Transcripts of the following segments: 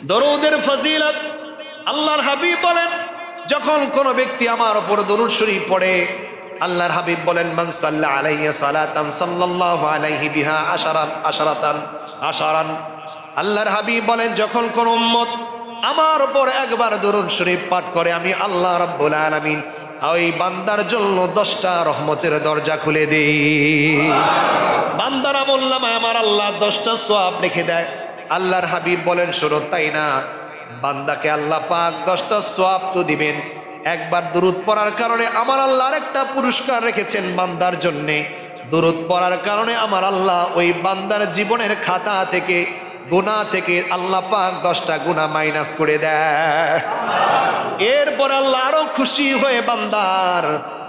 দরুদের ফজিলত আল্লাহর হাবিব বলেন, যখন কোন ব্যক্তি আমার উপর দরুদ শরীফ পড়ে, আল্লাহর হাবিব বলেন, মান সাল্লা আলাইহি সালাতান সাল্লাল্লাহু আলাইহি বিহা আশারান। আল্লাহর হাবিব বলেন, যখন কোন উম্মত আমার উপর একবার দরুদ শরীফ পাঠ করে, আমি আল্লাহ রাব্বুল আলামিন ওই বান্দার জন্য 10টা রহমতের দরজা খুলে দেই। বান্দার আমলনামায় আমার আল্লাহ 10টা সওয়াব লিখে দেয়। আল্লাহর হাবিব বলেন, শোনো, তাই না, বান্দাকে আল্লাহ পাক 10টা সওয়াব তো দিবেন, একবার দুরূদ পড়ার কারণে আমার আল্লাহ আরেকটা পুরস্কার রেখেছেন বান্দার জন্য। দুরূদ পড়ার কারণে আমার আল্লাহ ওই বান্দার জীবনের খাতা থেকে, গুনাহ থেকে আল্লাহ পাক 10টা গুনাহ মাইনাস করে দেয়। এরপর আল্লাহ আরো খুশি হয়ে বান্দার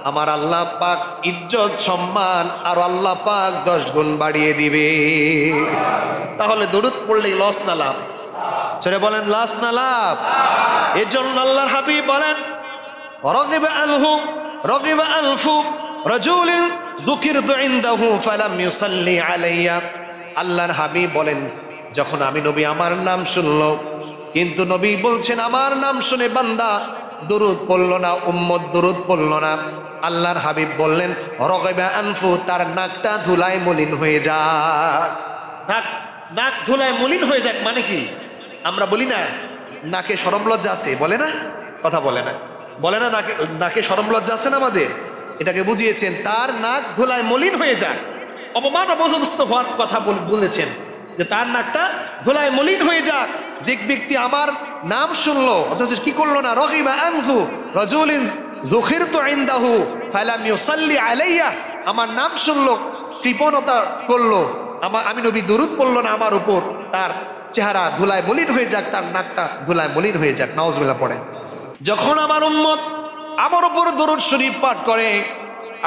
আমার আল্লাহ পাক ইজ্জত সম্মান আর আল্লাহ পাক 10 গুণ বাড়িয়ে দিবে। তাহলে দরুদ পড়লে লস না লাভ? সেটা বলেন, লস না লাভ? এর জন্য আল্লাহর হাবিব বলেন, রগিব আনফু রাজুলিন যুকিরতু ইনদাহু ফালাম ইউসাল্লি আলাইয়া। আল্লাহর হাবিব বলেন, যখন আমি নবী আমার নাম শুনলো, কিন্তু নবী বলছেন আমার নাম শুনে বান্দা দুরূদ পড়লো না, উম্মত দুরূদ পড়লো না, আল্লাহর হাবিব বললেন, রগিবা আনফু, তার নাকটা ধুলায় মলিন হয়ে যাক। নাক ধুলায় মলিন হয়ে যাক মানে কি? আমরা বলি না নাকে শরম লজ্জা আছে, বলে না? কথা বলে না, বলে না নাকে শরম লজ্জা আছে না আমাদের? এটাকে বুঝিয়েছেন, তার নাক ধুলায় মলিন হয়ে যাক। অপমান অপদস্থ হওয়ার কথা বলেছেন, যে তার নাকটা ধুলায় মলিন হয়ে যাক। যে ব্যক্তি আমার নাম শুনলো অথচ কি করলো না, রগিবা আনফু রাজুলিন যুকিরতু ইনদাহু ফালাম ইউসাল্লি আলাইয়া, আমার নাম শুনলো, কৃপণতা করলো, আমি নবী দুরূদ পড়লো না আমার উপর, তার চেহারা ধুলায় মলিন হয়ে যাক, তার নাকটা ধুলায় মলিন হয়ে যাক। নাউজুবিল্লাহ পড়েন। যখন আমার উম্মত আমার উপর দরুদ শরীফ পাঠ করে,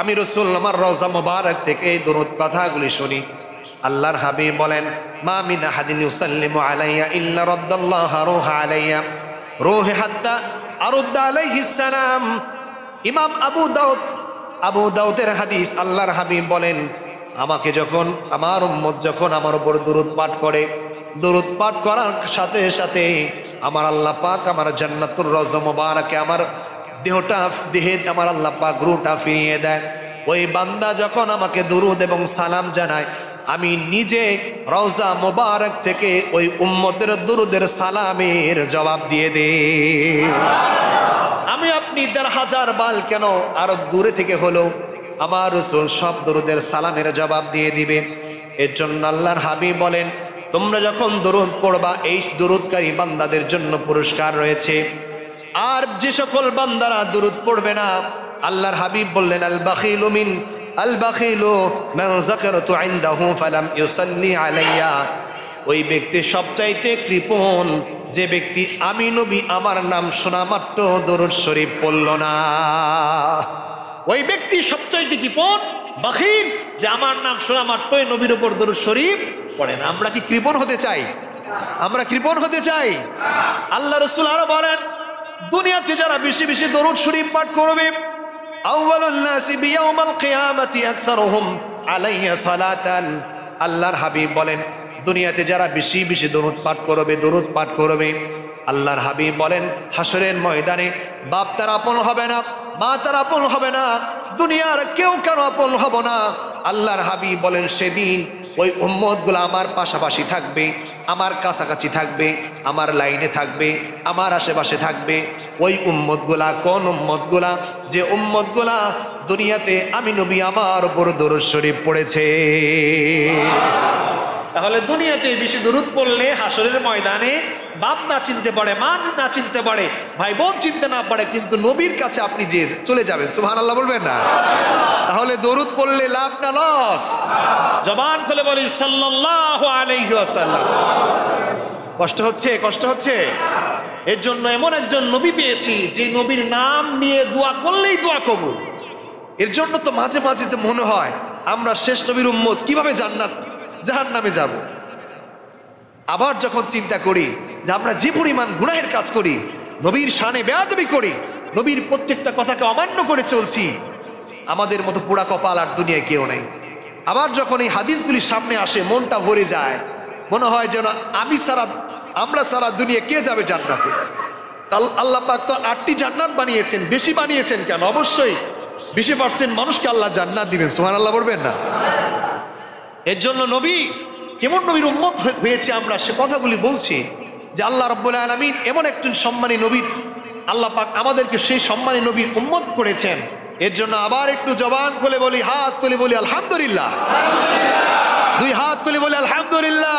আমি রাসূল আমার রওজা মুবারক থেকে এই দরুদ কথাগুলি শুনি। আল্লাহর হাবিব বলেন, মা মিন আহাদিন ইউসাল্লিমু আলাইয়া ইল্লা রাদ্দাল্লাহু রূহা আলাইয়া রূহি হাত্তা আরুদ্দা আলাইহিস সালাম। ইমাম আবু দাউদের হাদিস। আল্লাহর হাবিব বলেন, আমাকে যখন আমার উম্মত যখন আমার উপর দরুদ পাঠ করে, দরুদ পাঠ করার সাথে সাথে আমার আল্লাহ পাক আমার জান্নাতুর রওজা মুবারকে আমার দেহে আমার আল্লাহ পাক রূহটা ফিরিয়ে দেয়। ওই বান্দা যখন আমাকে দরুদ এবং সালাম জানায়, আমি নিজে রওজা মুবারক থেকে ওই উম্মতের দরুদের সালামের জবাব দিয়ে দেই। আমি আপনি 1000 বার কেন, আরো দূরে থেকে হলো আমার রাসূল সব দরুদের সালামের জবাব দিয়ে দিবে। এর জন্য আল্লাহর হাবিব বলেন, তোমরা যখন দরুদ পড়বা, এই দরুদকারী বান্দাদের জন্য পুরস্কার রয়েছে। আর যে সকল বান্দারা দরুদ পড়বে না, আল্লাহর হাবিব বললেন, আল বাখিলু মান যাকারতু ইনদাহু ফালাম ইউসাল্লি আলাইয়া। ওই ব্যক্তি সবচাইতে কৃপণ, যে ব্যক্তি আমি নবী আমার নাম শোনা মাত্র দরুদ শরীফ পড়ল না। ওই ব্যক্তি সবচাইতে কৃপণ, বাখিল, যে আমার নাম শোনা মাত্রই নবীর উপর দরুদ শরীফ পড়ে না। আমরা কি কৃপণ হতে চাই? আমরা কৃপণ হতে চাই? আল্লাহ রাসূল আরো বলেন, দুনিয়াতে যারা বেশি বেশি দরুদ শরীফ পাঠ করবে, আউয়ালুন নাসি বিয়াউমিল কিয়ামাতি আকসারুহুম আলাইয়া সালাতান। আল্লাহর হাবিব বলেন, দুনিয়াতে যারা বেশি বেশি দরুদ পাঠ করবে, আল্লাহর হাবিব বলেন, হাসরের ময়দানে বাপ তার আপন হবে না, মা তার আপন হবে না, দুনিয়ার কেউ কারো আপন হবে না। আল্লাহর হাবিব বলেন, সেদিন ওই উম্মতগুলো আমার পাশাপাশি থাকবে, আমার কাছাকাছি থাকবে, আমার লাইনে থাকবে, আমার আশেপাশে থাকবে। ওই উম্মতগুলা কোন উম্মতগুলা? যে উম্মতগুলা দুনিয়াতে আমি নবী আমার উপর দরুদ শরীফ পড়েছে। তাহলে দুনিয়াতে বেশি দরুদ পড়লে হাসরের ময়দানে বাপ না চিনতে পারে, মা না চিনতে পারে, ভাই বোন চিনতে না পারে, কিন্তু নবীর কাছে আপনি যে চলে যাবেন। সুবহানাল্লাহ বলবেন না? তাহলে দরুদ পড়লে লাভ না লস? জবান খুলে বলি সাল্লাল্লাহু আলাইহি ওয়াসাল্লাম। কষ্ট হচ্ছে? এর জন্য এমন একজন নবী পেয়েছি, যে নবীর নাম নিয়ে দোয়া করলেই দোয়া কবুল। এর জন্য তো মাঝে মাঝে তো মনে হয়, আমরা শেষ নবীর উম্মত, কিভাবে জাহান্নামে যাব। আবার যখন চিন্তা করি যে আমরা যে পরিমাণ গুনাহের কাজ করি, নবীর শানে বেয়াদবি করি, নবীর প্রত্যেকটা কথাকে অমান্য করে চলছি, আমাদের মতো পোড়া কপাল আর দুনিয়ায় কেউ নেই। আবার যখন এই হাদিসগুলি সামনে আসে, মনটা ভরে যায়, মনে হয় যেন আমি ছাড়া আমরা সারা দুনিয়া কে যাবে জান্নাতে? আল্লাহ পাক তো 8টি জান্নাত বানিয়েছেন, বেশি বানিয়েছেন কেন? অবশ্যই 20% মানুষকে আল্লাহ জান্নাত দিবেন, সুবহানাল্লাহ বলবেন না? এর জন্য নবী, কেমন নবীর উম্মত হয়েছে আমরা, সে কথাগুলি বলছি যে আল্লাহ রাব্বুল আলামিন এমন একজন সম্মানী নবী, আল্লাহ পাক আমাদেরকে সেই সম্মানী নবীর উম্মত করেছেন। এর জন্য আবার একটু জবান খুলে বলি, হাত তুলে বলি আলহামদুলিল্লাহ, দুই হাত তুলে বলি আলহামদুলিল্লাহ।